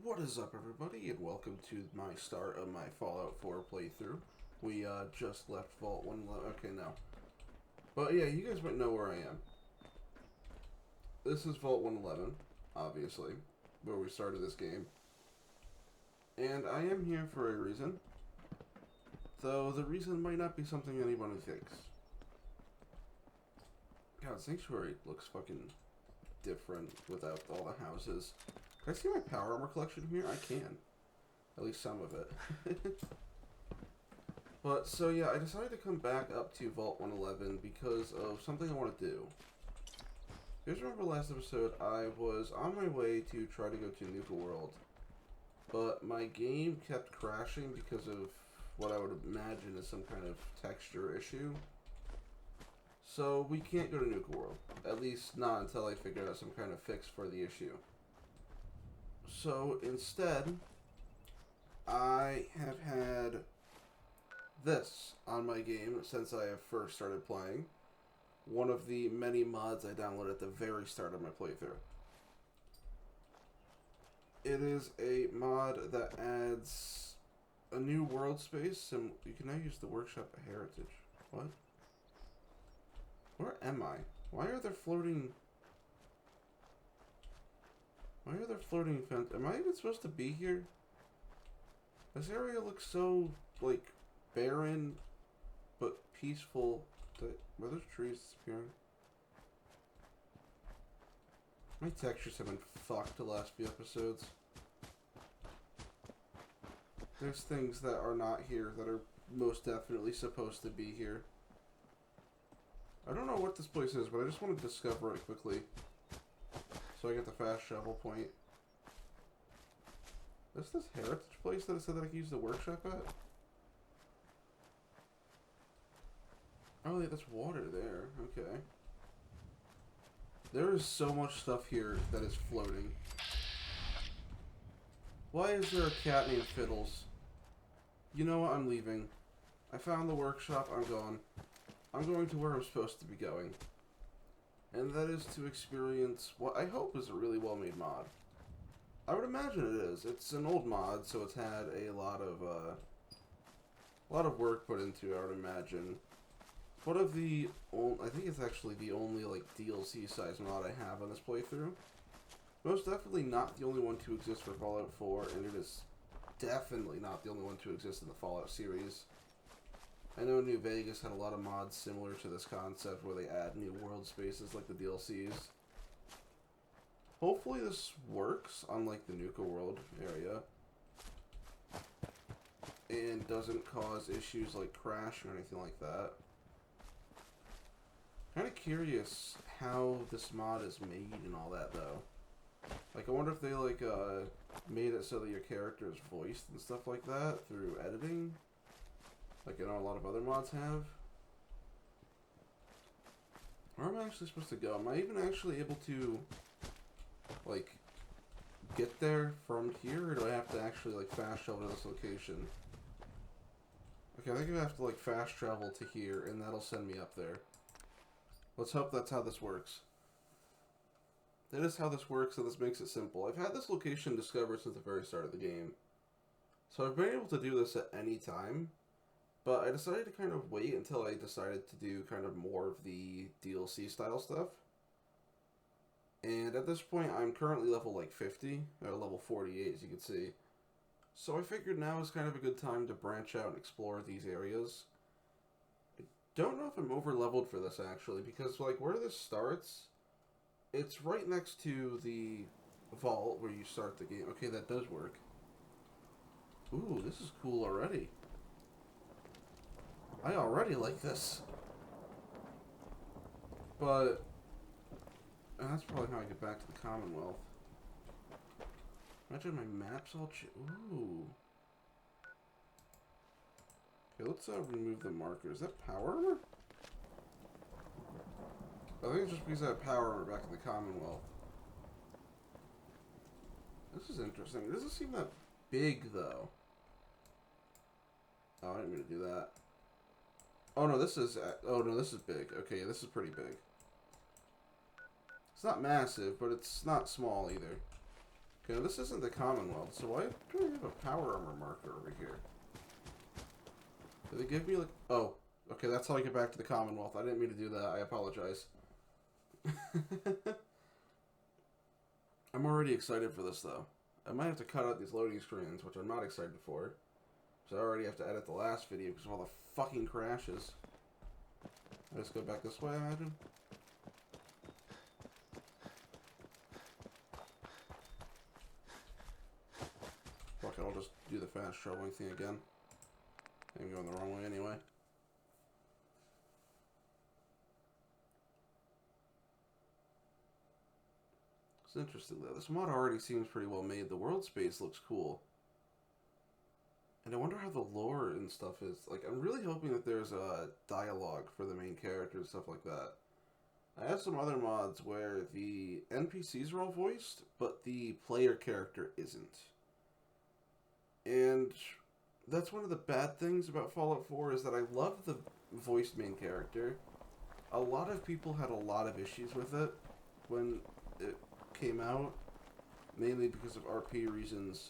What is up, everybody, and welcome to my start of my Fallout 4 playthrough. We just left Vault 1. Okay, no. But yeah, you guys might know where I am. This is Vault 111, obviously, where we started this game. And I am here for a reason. Though the reason might not be something anyone thinks. God, Sanctuary looks fucking different without all the houses. Can I see my power armor collection here? I can. At least some of it. But, so yeah, I decided to come back up to Vault 111 because of something I want to do. You guys remember last episode, I was on my way to try to go to Nuka World. But my game kept crashing because of what I would imagine is some kind of texture issue. So we can't go to Nuka World. At least not until I figure out some kind of fix for the issue. So instead, I have had this on my game since I have first started playing. One of the many mods I downloaded at the very start of my playthrough. It is a mod that adds a new world space, and you can now use the workshop of heritage. What? Where am I? Why are there floating... Why are there floating fences? Am I even supposed to be here? This area looks so, like, barren, but peaceful. Were those trees disappearing? My textures have been fucked the last few episodes. There's things that are not here that are most definitely supposed to be here. I don't know what this place is, but I just want to discover it quickly. So I get the fast travel point. Is this heritage place that it said that I can use the workshop at? Oh, yeah, that's water there. Okay. There is so much stuff here that is floating. Why is there a cat named Fiddles? You know what? I'm leaving. I found the workshop. I'm gone. I'm going to where I'm supposed to be going. And that is to experience what I hope is a really well-made mod. I would imagine it is. It's an old mod, so it's had a lot of work put into it, I would imagine. One of the I think it's actually the only like DLC size mod I have on this playthrough. Most definitely not the only one to exist for Fallout 4, and it is definitely not the only one to exist in the Fallout series. I know New Vegas had a lot of mods similar to this concept where they add new world spaces like the DLCs. Hopefully this works on like the Nuka World area and doesn't cause issues like crash or anything like that. Kind of curious how this mod is made and all that though. Like I wonder if they like made it so that your character is voiced and stuff like that through editing. Like I know a lot of other mods have. Where am I actually supposed to go? Am I even actually able to, like, get there from here? Or do I have to actually, like, fast travel to this location? Okay, I think I have to, like, fast travel to here, and that'll send me up there. Let's hope that's how this works. That is how this works, and this makes it simple. I've had this location discovered since the very start of the game. So I've been able to do this at any time. But I decided to kind of wait until I decided to do kind of more of the DLC style stuff. And at this point, I'm currently level like 50, or level 48 as you can see. So I figured now is kind of a good time to branch out and explore these areas. I don't know if I'm over leveled for this actually, because like where this starts, it's right next to the vault where you start the game. Okay, that does work. Ooh, this is cool already. I already like this. But that's probably how I get back to the Commonwealth. Imagine my maps all ooh. Okay, let's remove the markers. Is that power armor? I think it's just because I have power armor back in the Commonwealth. This is interesting. It doesn't seem that big though. Oh, I didn't mean to do that. Oh no, this is big. Okay, this is pretty big. It's not massive, but it's not small either. Okay, this isn't the Commonwealth, so why do I have a power armor marker over here? Did they give me, like... Oh, okay, that's how I get back to the Commonwealth. I didn't mean to do that. I apologize. I'm already excited for this, though. I might have to cut out these loading screens, which I'm not excited for. So I already have to edit the last video because of all the fucking crashes. I just go back this way, I imagine? Fuck it, I'll just do the fast traveling thing again. I'm going the wrong way anyway. It's interesting though. This mod already seems pretty well made. The world space looks cool. And I wonder how the lore and stuff is. Like, I'm really hoping that there's a dialogue for the main character and stuff like that. I have some other mods where the NPCs are all voiced, but the player character isn't. And that's one of the bad things about Fallout 4 is that I love the voiced main character. A lot of people had a lot of issues with it when it came out, mainly because of RP reasons.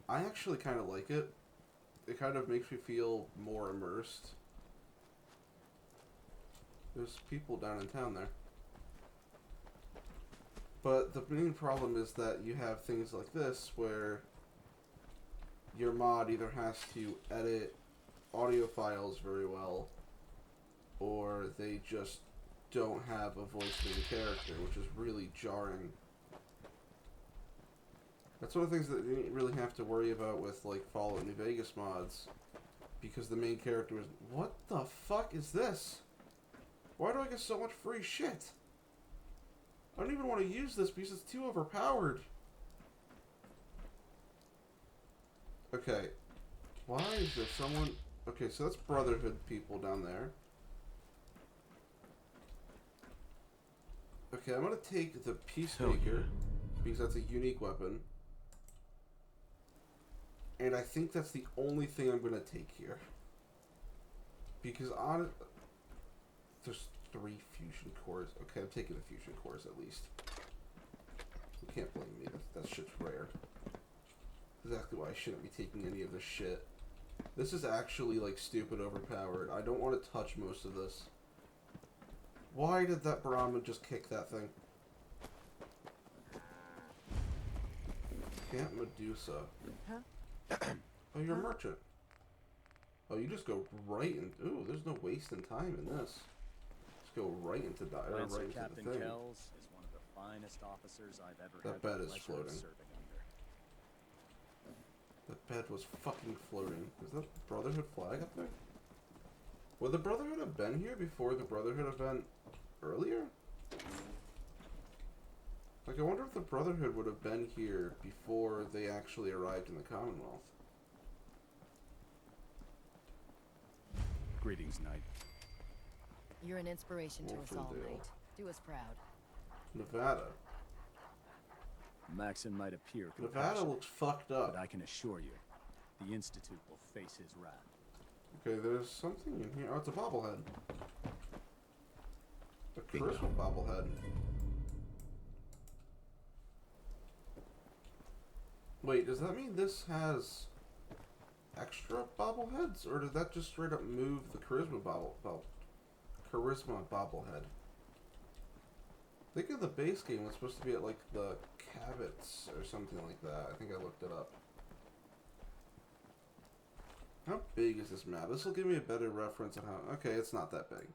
I actually kind of like it. It kind of makes me feel more immersed. There's people down in town there. But the main problem is that you have things like this where your mod either has to edit audio files very well, or they just don't have a voice main character, which is really jarring. That's one of the things that you didn't really have to worry about with, like, Fallout New Vegas mods, because the main character is... What the fuck is this? Why do I get so much free shit? I don't even want to use this because it's too overpowered. Okay. Why is there someone... Okay, so that's Brotherhood people down there. Okay, I'm going to take the Peacemaker, because that's a unique weapon. And I think that's the only thing I'm going to take here. Because there's 3 fusion cores. Okay, I'm taking the fusion cores at least. You can't blame me. That shit's rare. Exactly why I shouldn't be taking any of this shit. This is actually, like, stupid overpowered. I don't want to touch most of this. Why did that Brahmin just kick that thing? Camp Medusa. Huh? Oh, you're a merchant. Oh, you just go right in. Ooh, there's no wasting time in this. Just go right into right into Captain the thing. Kells is one of the finest officers I've ever That had bed the is pleasure of floating. serving under. That bed was fucking floating. Is that Brotherhood flag up there? Would the Brotherhood have been here before the Brotherhood event earlier? Like, I wonder if the Brotherhood would have been here before they actually arrived in the Commonwealth. Greetings, Knight. You're an inspiration to us all, Wolfendale. Knight. Do us proud. Nevada. Maxon might appear Nevada compassionate, looks fucked up. but I can assure you, the Institute will face his wrath. Okay, there's something in here. Oh, it's a bobblehead. A Bingo. charisma bobblehead. Wait, does that mean this has extra bobbleheads, or did that just straight up move the charisma charisma bobblehead? I think in the base game it's supposed to be at like the Cabots or something like that. I think I looked it up. How big is this map? This will give me a better reference on how... Okay, it's not that big.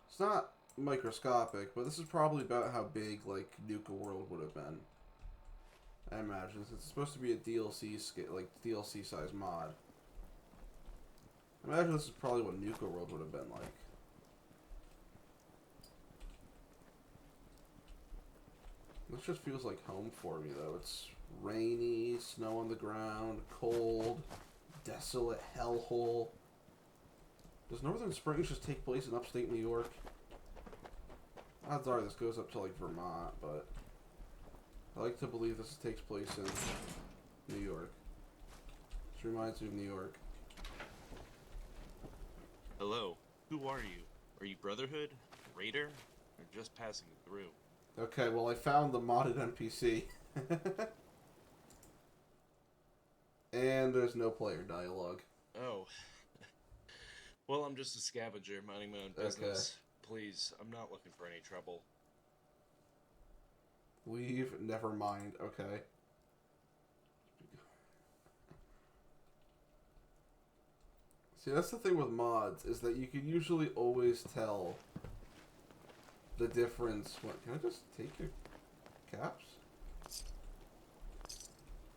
It's not microscopic, but this is probably about how big, like, Nuka World would have been. I imagine, since it's supposed to be a DLC scale, like, DLC size mod. I imagine this is probably what Nuka World would have been like. This just feels like home for me, though. It's rainy, snow on the ground, cold, desolate hellhole. Does Northern Springs just take place in upstate New York? Odds are this goes up to, like, Vermont, but I like to believe this takes place in New York. This reminds me of New York. Hello, who are you? Are you Brotherhood, Raider, or just passing through? Okay, well, I found the modded NPC. And there's no player dialogue. Oh. Well, I'm just a scavenger minding my own business. Please, I'm not looking for any trouble. Leave, never mind, okay. See, that's the thing with mods, is that you can usually always tell the difference. What, can I just take your caps?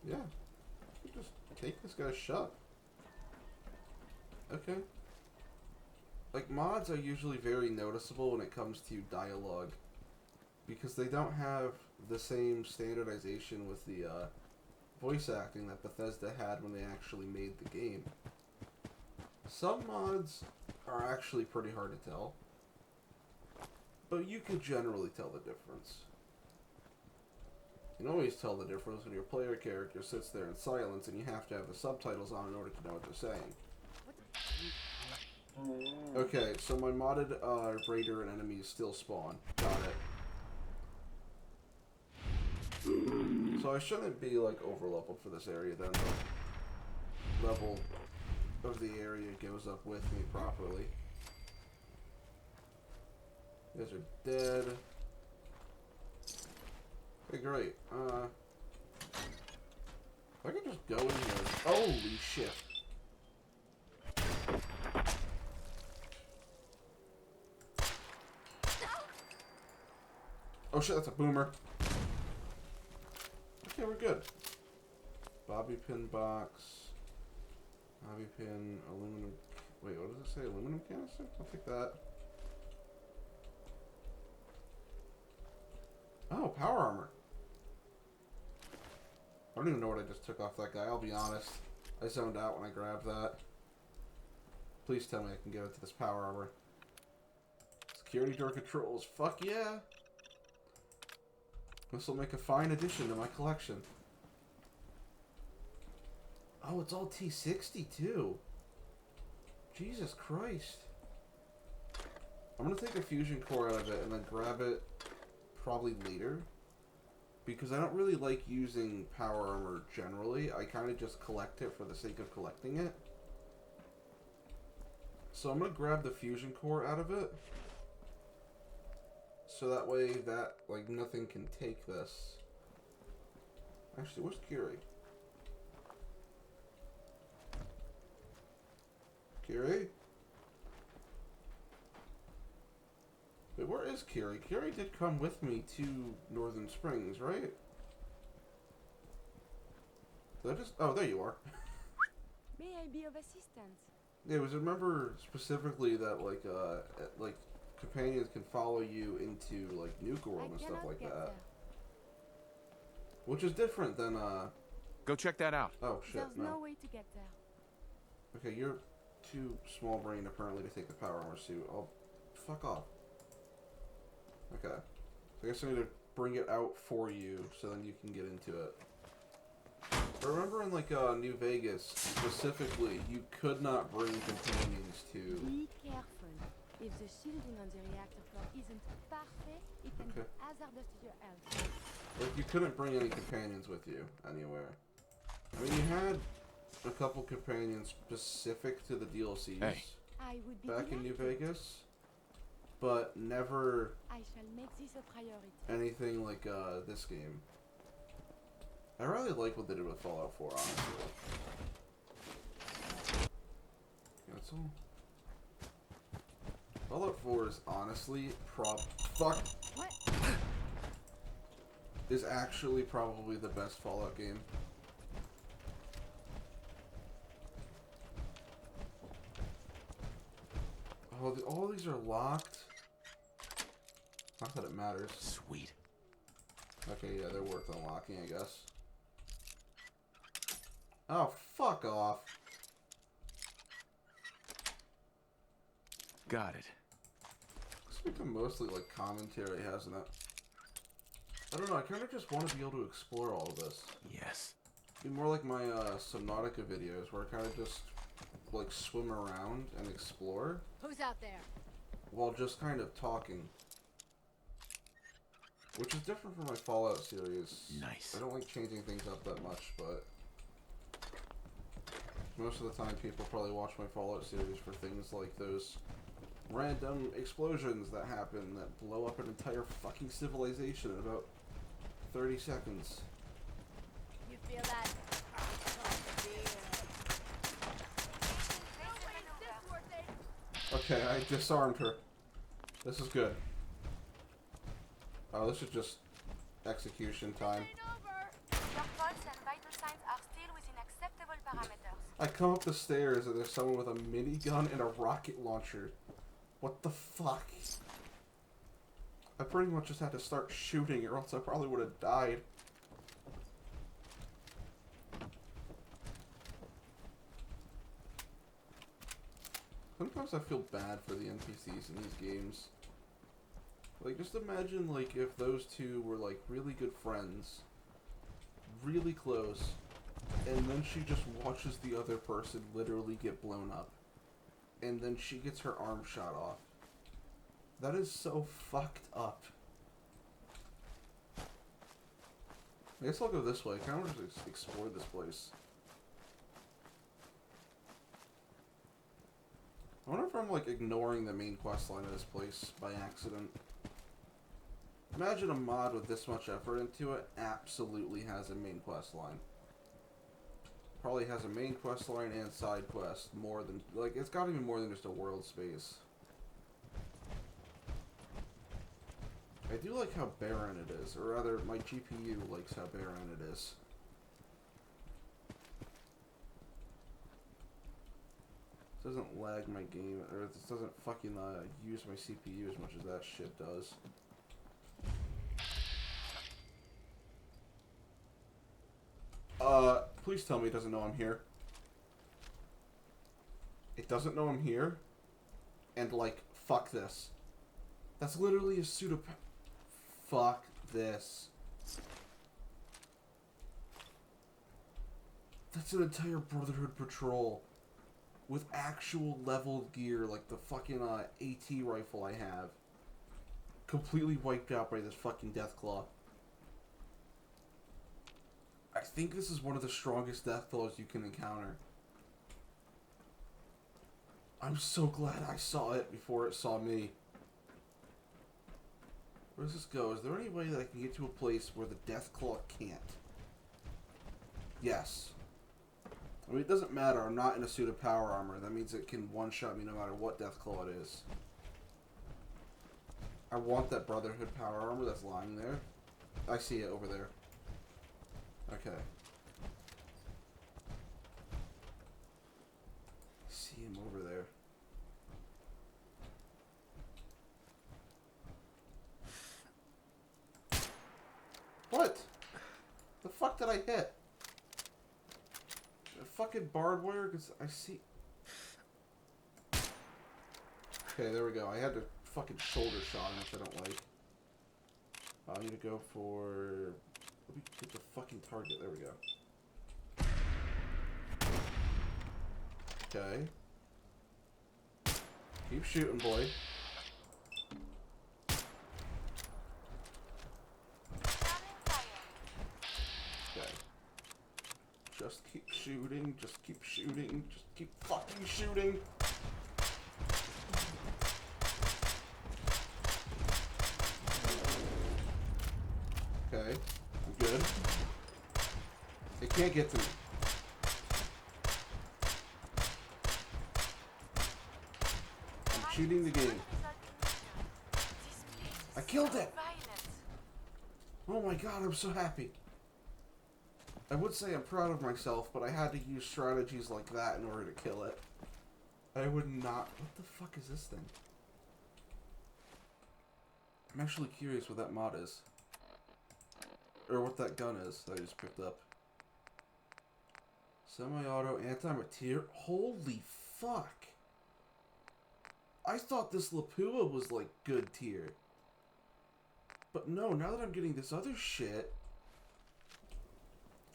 Yeah. You just take this guy's shop. Okay. Like, mods are usually very noticeable when it comes to dialogue, because they don't have the same standardization with the voice acting that Bethesda had when they actually made the game. Some mods are actually pretty hard to tell, but you can generally tell the difference. You can always tell the difference when your player character sits there in silence and you have to have the subtitles on in order to know what they're saying. Okay, so my modded raider and enemies still spawn. Got it. So I shouldn't be like over leveled for this area then. The level of the area goes up with me properly. You guys are dead. Okay, great. If I can just go in here. Holy shit. Oh shit, that's a boomer. Okay, we're good. Bobby pin box. Bobby pin, aluminum. Wait, what does it say? Aluminum canister? I'll take that. Oh, power armor. I don't even know what I just took off that guy, I'll be honest. I zoned out when I grabbed that. Please tell me I can get into this power armor. Security door controls. Fuck yeah! This will make a fine addition to my collection. Oh, it's all T60 too. Jesus Christ. I'm gonna take a fusion core out of it and then grab it probably later. Because I don't really like using power armor generally. I kind of just collect it for the sake of collecting it. So I'm gonna grab the fusion core out of it. So that way that, like, nothing can take this. Actually, where's Kiri? Kiri? Wait, where is Kiri? Kiri did come with me to Northern Springs, right? Did I just... Oh, there you are. May I be of assistance? Yeah, was remember specifically that, like, companions can follow you into, like, Nuka World and stuff like that. There. Which is different than, Go check that out. Oh, shit, There's no. no way to get there. Okay, you're too small-brained, apparently, to take the power armor suit. I'll... Fuck off. Okay. So I guess I need to bring it out for you, so then you can get into it. But remember in, like, New Vegas, specifically, you could not bring companions to... Be careful. If the shielding on the reactor floor isn't perfect, it can be hazardous to your health. Like, you couldn't bring any companions with you anywhere. I mean, you had a couple companions specific to the DLCs I would be back in New delighted. Vegas, but never I shall make this a priority. anything like this game. I really like what they did with Fallout 4, honestly. That's all. Fallout 4 is honestly What? is actually probably the best Fallout game. Oh, all these are locked. Not that it matters. Sweet. Okay, yeah, they're worth unlocking, I guess. Oh, fuck off. Got it. It's become mostly like commentary, hasn't it? I don't know, I kind of just want to be able to explore all of this. Yes. Be more like my Subnautica videos, where I kind of just like swim around and explore Who's out there? while just kind of talking. Which is different from my Fallout series. Nice. I don't like changing things up that much, but most of the time people probably watch my Fallout series for things like those random explosions that happen that blow up an entire fucking civilization in about 30 seconds. You feel that? Okay, I disarmed her. This is good. Oh, this is just execution time. Your pulse and vital signs are still within acceptable parameters. I come up the stairs and there's someone with a minigun and a rocket launcher. What the fuck? I pretty much just had to start shooting or else I probably would have died. Sometimes I feel bad for the NPCs in these games. Like, just imagine, like, if those two were, like, really good friends, really close, and then she just watches the other person literally get blown up. And then she gets her arm shot off. That is so fucked up. I guess I'll go this way. I kind of want to just explore this place. I wonder if I'm, like, ignoring the main quest line of this place by accident. Imagine a mod with this much effort into it absolutely has a main quest line. Probably has a main quest line and side quest more than, like, it's gotta be more than just a world space. I do like how barren it is, or rather, my GPU likes how barren it is. This doesn't lag my game, or this doesn't fucking use my CPU as much as that shit does. Please tell me it doesn't know I'm here. It doesn't know I'm here? And, like, fuck this. That's literally a pseudo... Fuck this. That's an entire Brotherhood patrol. With actual leveled gear, like the fucking AT rifle I have. Completely wiped out by this fucking Deathclaw. I think this is one of the strongest Deathclaws you can encounter. I'm so glad I saw it before it saw me. Where does this go? Is there any way that I can get to a place where the Deathclaw can't? Yes. I mean, it doesn't matter. I'm not in a suit of power armor. That means it can one-shot me no matter what Deathclaw it is. I want that Brotherhood power armor that's lying there. I see it over there. Okay. See him over there. What? The fuck did I hit? The fucking barbed wire? Cause I see... Okay, there we go. I had to fucking shoulder shot him, which I don't like. I need to go for... Let me get the fucking target. There we go. Okay. Keep shooting, boy. Okay. Just keep shooting. Just keep shooting. Just keep fucking shooting. Okay. I'm good. They can't get to me. I'm cheating the game. I killed it! Oh my god, I'm so happy. I would say I'm proud of myself, but I had to use strategies like that in order to kill it. I would not... What the fuck is this thing? I'm actually curious what that mod is. Or what that gun is that I just picked up. Semi-auto anti-materia. Holy fuck! I thought this Lapua was like good tier. But no, now that I'm getting this other shit...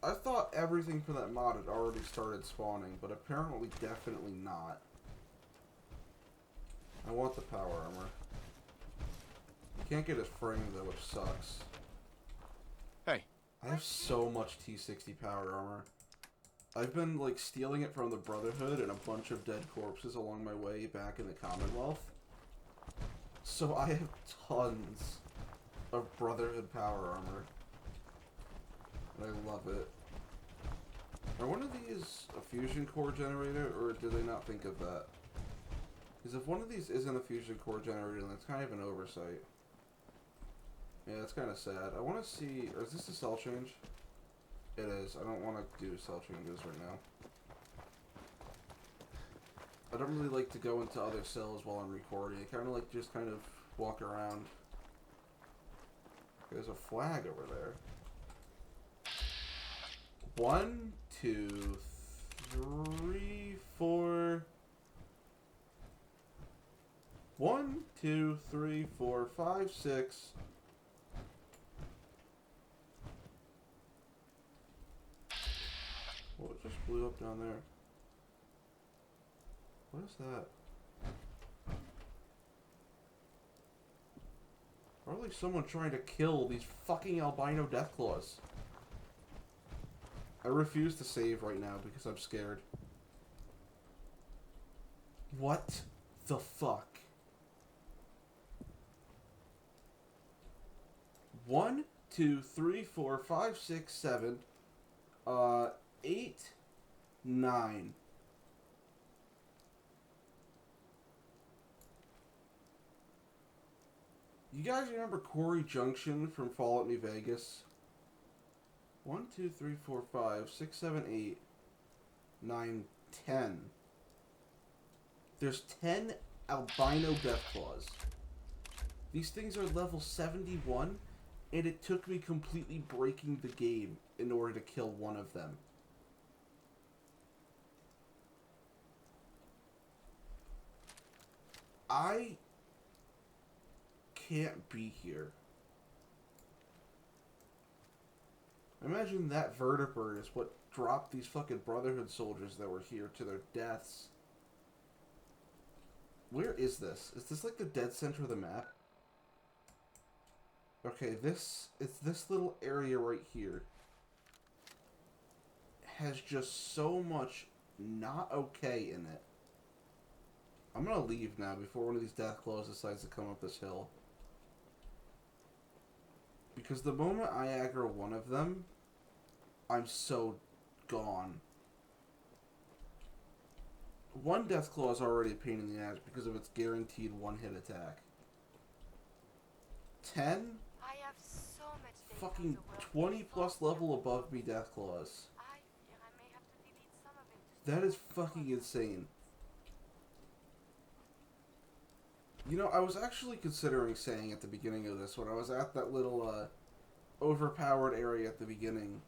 I thought everything for that mod had already started spawning, but apparently definitely not. I want the power armor. Can't get his frame though, which sucks. Hey. I have so much T60 power armor. I've been, like, stealing it from the Brotherhood and a bunch of dead corpses along my way back in the Commonwealth. So I have tons of Brotherhood power armor. And I love it. Are one of these a fusion core generator, or did they not think of that? Because if one of these isn't a fusion core generator, then it's kind of an oversight. Yeah, that's kind of sad. I want to see... Or is this a cell change? It is. I don't want to do cell changes right now. I don't really like to go into other cells while I'm recording. I kind of like just kind of walk around. There's a flag over there. 1, 2, 3, 4. 1, 2, 3, 4, 5, 6. Well, it just blew up down there. What is that? Probably someone trying to kill these fucking albino deathclaws. I refuse to save right now because I'm scared. What the fuck? 1, 2, 3, 4, 5, 6, 7, 8, 9. You guys remember Quarry Junction from Fallout New Vegas? 1, 2, 3, 4, 5, 6, 7, 8, 9, 10. There's 10 albino deathclaws. These things are level 71, and it took me completely breaking the game in order to kill one of them. I can't be here. Imagine that vertibird is what dropped these fucking Brotherhood soldiers that were here to their deaths. Where is this? Is this like the dead center of the map? Okay, it's this little area right here. Has just so much not okay in it. I'm gonna leave now before one of these deathclaws decides to come up this hill. Because the moment I aggro one of them, I'm so gone. One deathclaw is already a pain in the ass because of its guaranteed one-hit attack. 10? I have so much data Fucking on the 20 plus level above me deathclaws. I fear I may have to delete some of it. That is fucking insane. You know, I was actually considering saying at the beginning of this, when I was at that little, overpowered area at the beginning,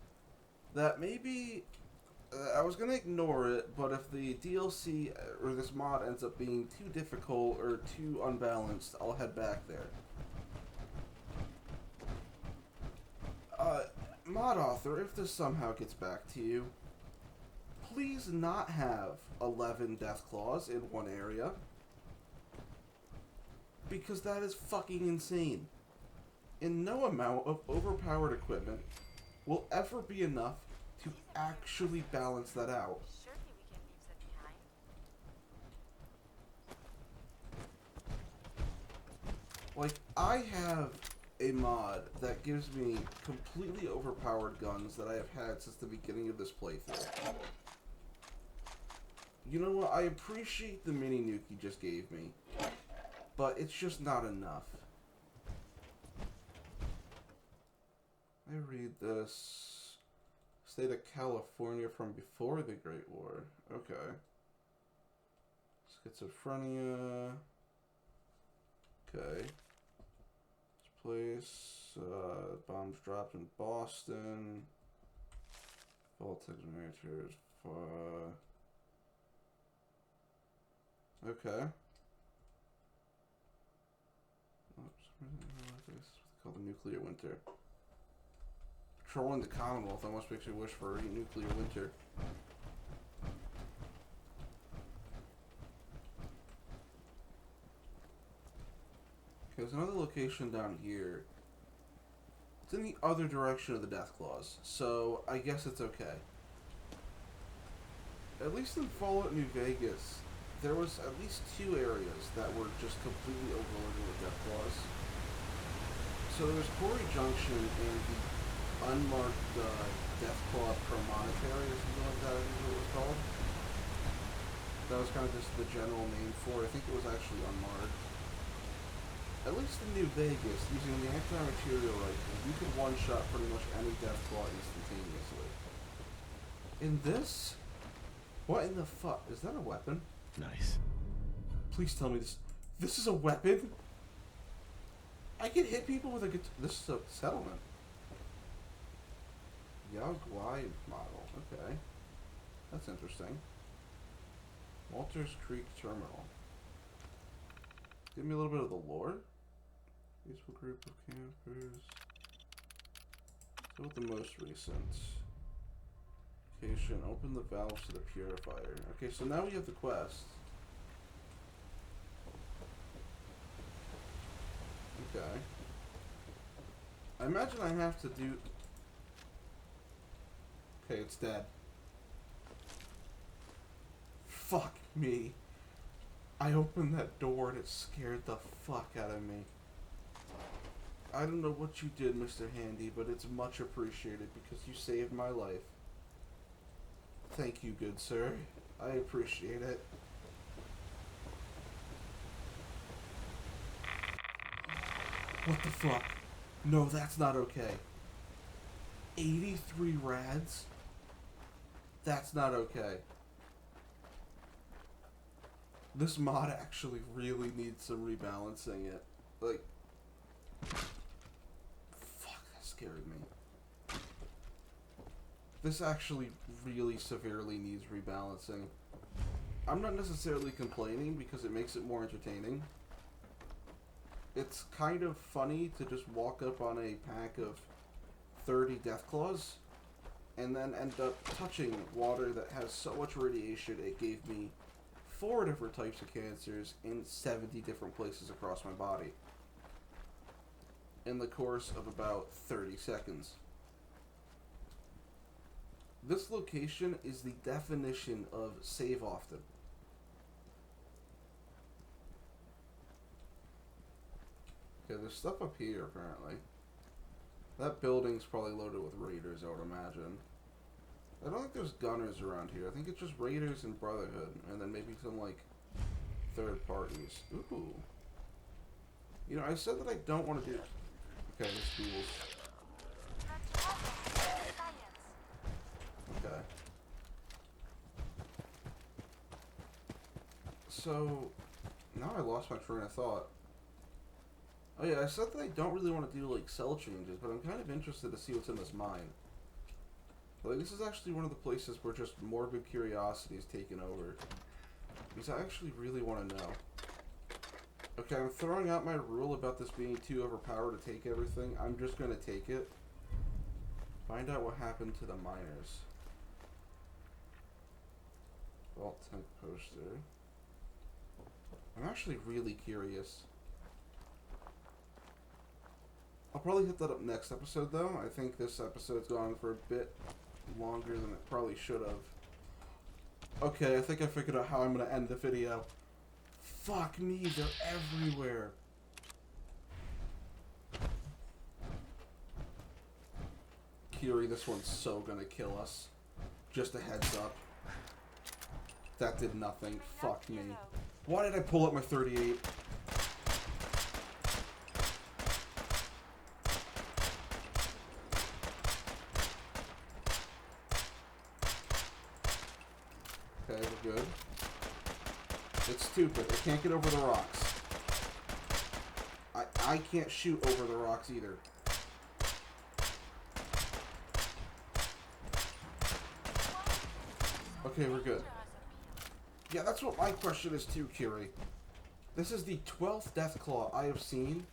that maybe, I was gonna ignore it, but if the DLC, or this mod ends up being too difficult or too unbalanced, I'll head back there. Mod author, if this somehow gets back to you, please not have 11 deathclaws in one area. Because that is fucking insane. And no amount of overpowered equipment will ever be enough to actually balance that out. Surely we can leave that behind. Like, I have a mod that gives me completely overpowered guns that I have had since the beginning of this playthrough. You know what? I appreciate the mini nuke you just gave me, but it's just not enough. I read this. State of California from before the Great War. Okay. Schizophrenia. Okay. This place. Bombs dropped in Boston. Voltage generators. Okay. It's called the nuclear winter. Patrolling the Commonwealth almost makes me wish for a nuclear winter. There's another location down here. It's in the other direction of the Deathclaws, so I guess it's okay. At least in Fallout New Vegas, there was at least 2 areas that were just completely overloaded with Deathclaws. So there was Quarry Junction and the unmarked Deathclaw Promontory or something like that, I think is what it was called. That was kind of just the general name for it. I think it was actually unmarked. At least in New Vegas, using the anti-material rifle, you could one-shot pretty much any Deathclaw instantaneously. In this? What in the fuck? Is that a weapon? Nice. Please tell me this is a weapon? I can hit people with a guitar. This is a settlement. Yaguai model. Okay. That's interesting. Walters Creek Terminal. Give me a little bit of the lore. Peaceful group of campers. Go with the most recent. Location. Open the valves to the purifier. Okay, so now we have the quest. Okay. I imagine I have to do... Okay, it's dead. Fuck me. I opened that door and it scared the fuck out of me. I don't know what you did, Mr. Handy, but it's much appreciated because you saved my life. Thank you, good sir. I appreciate it. What the fuck? No, that's not okay. 83 rads? That's not okay. This mod actually really needs some rebalancing it. Like... Fuck, that scared me. This actually really severely needs rebalancing. I'm not necessarily complaining because it makes it more entertaining. It's kind of funny to just walk up on a pack of 30 Deathclaws and then end up touching water that has so much radiation it gave me 4 different types of cancers in 70 different places across my body in the course of about 30 seconds. This location is the definition of save often. Okay, there's stuff up here apparently. That building's probably loaded with raiders, I would imagine. I don't think there's gunners around here. I think it's just raiders and Brotherhood, and then maybe some, like, third parties. Ooh. You know, I said that I don't want to do... Okay, the schools. Okay. So, now I lost my train of thought. Oh yeah, I said that I don't really want to do, like, cell changes, but I'm kind of interested to see what's in this mine. Like, this is actually one of the places where just morbid curiosity is taken over. Because I actually really want to know. Okay, I'm throwing out my rule about this being too overpowered to take everything. I'm just going to take it. Find out what happened to the miners. Vault tent poster. I'm actually really curious. I'll probably hit that up next episode, though. I think this episode's gone for a bit longer than it probably should have. Okay, I think I figured out how I'm going to end the video. Fuck me, they're everywhere. Kiri, this one's so going to kill us. Just a heads up. That did nothing. Fuck me. Why did I pull up my 38? Okay, we're good. It's stupid. It can't get over the rocks. I can't shoot over the rocks either. Okay, we're good. Yeah, that's what my question is too, Kiri. This is the 12th Deathclaw I have seen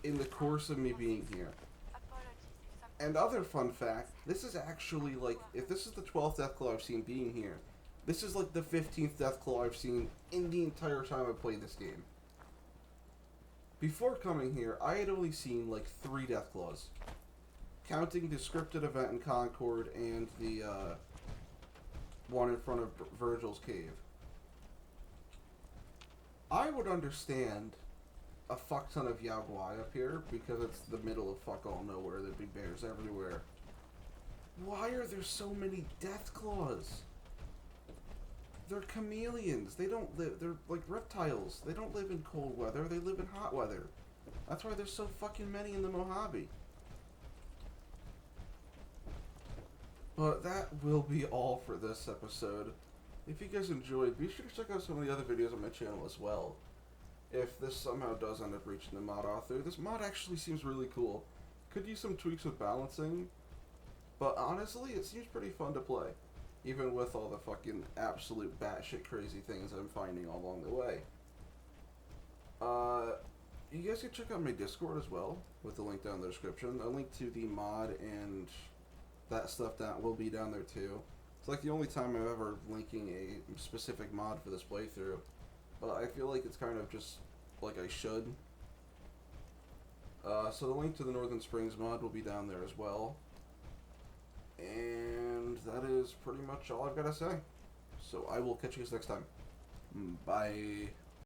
in the course of me being here. And other fun fact, this is actually like, if this is the 12th Deathclaw I've seen being here, this is like the 15th Deathclaw I've seen in the entire time I've played this game. Before coming here, I had only seen like 3 Deathclaws. Counting the scripted event in Concord and the one in front of Virgil's cave. I would understand a fuck ton of Yao Guai up here because it's the middle of fuck all nowhere. There'd be bears everywhere. Why are there so many Deathclaws? They're chameleons. They don't live. They're like reptiles. They don't live in cold weather. They live in hot weather. That's why there's so fucking many in the Mojave. But that will be all for this episode. If you guys enjoyed, be sure to check out some of the other videos on my channel as well. If this somehow does end up reaching the mod author, this mod actually seems really cool. Could use some tweaks with balancing, but honestly, it seems pretty fun to play. Even with all the fucking absolute batshit crazy things I'm finding all along the way. You guys can check out my Discord as well, with the link down in the description. A link to the mod and that stuff that will be down there too. It's like the only time I'm ever linking a specific mod for this playthrough. But I feel like it's kind of just like I should. So the link to the Northern Springs mod will be down there as well. And that is pretty much all I've got to say. So I will catch you guys next time. Bye.